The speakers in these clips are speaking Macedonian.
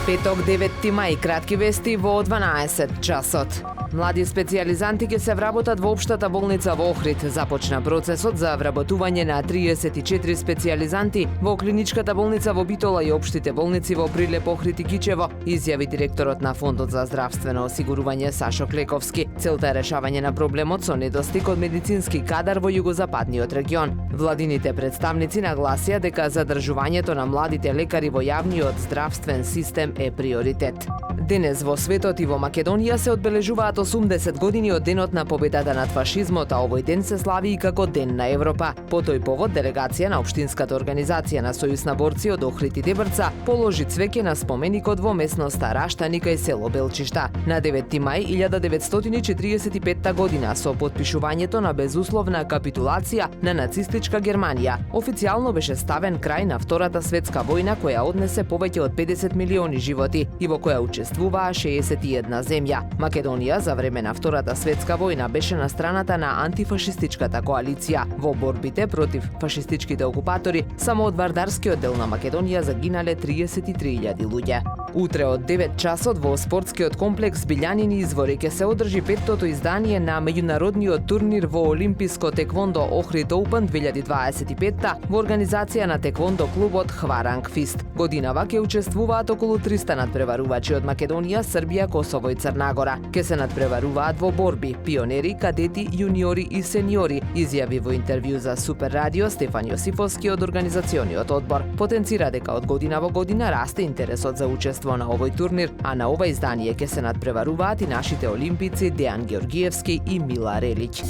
Петок 9 мај, кратки вести во 12 часот. Млади специјализанти ќе се вработат во општата болница во Охрид. Започна процесот за вработување на 34 специјализанти во клиничката болница во Битола и општите болници во Прилеп, Охрид и Кичево, изјави директорот на Фондот за здравствено осигурување Сашо Клековски. Целта е решавање на проблемот со недостиг од медицински кадар во југозападниот регион. Владините представници нагласија дека задржувањето на младите лекари во јавниот здравствен систем е приоритет. Денес во светот и во Македонија се одбележуваат 80 години од денот на победата над фашизмот, а овој ден се слави и како Ден на Европа. По тој повод делегација на Општинската организација на Сојуз на борци од Охрид и Дебрца положи цвеќе на споменикот во местноста Раштани кај село Белчишта. На 9 мај 1945 година со потпишувањето на безусловна капитулација на нацистичка Германија, официјално беше ставен крај на Втората светска војна која однесе повеќе од 50 милиони животи и во која учествуваа 61 земја. Македонија за време на Втората светска војна беше на страната на антифашистичката коалиција. Во борбите против фашистичките окупатори, само од Вардарскиот дел на Македонија загинале 33.000 луѓе. Утре од 9 часот во спортскиот комплекс Билјанини извори ќе се одржи петтото издание на меѓународниот турнир во олимписко теквондо Охрид Open 2025 во организација на теквондо клубот Хваранг Фист. Годинава ќе учествуваат околу 300 надпреварувачи од Македонија, Србија, Косово и Црна Гора. Ке се надпреваруваат во борби пионери, кадети, јуниори и сениори, изјави во интервју за Супер Радио Стефан Јосифовски од организациониот одбор. Потенцира дека од година во година расте интересот за учество на овој турнир, а на ова издание ке се надпреваруваат и нашите олимпици Дејан Георгиевски и Мила Релич.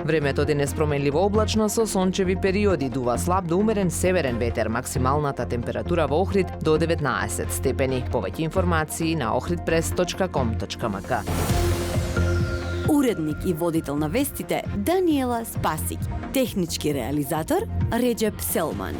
Времето денес променливо облачно со сончеви периоди, дува слаб до умерен северен ветер, максималната температура во Охрид до 19 степени. Повеќе информации на ohridpress.com.mk. Уредник и водител на вестите Даниела Спасик, технички реализатор Реджеп Селман.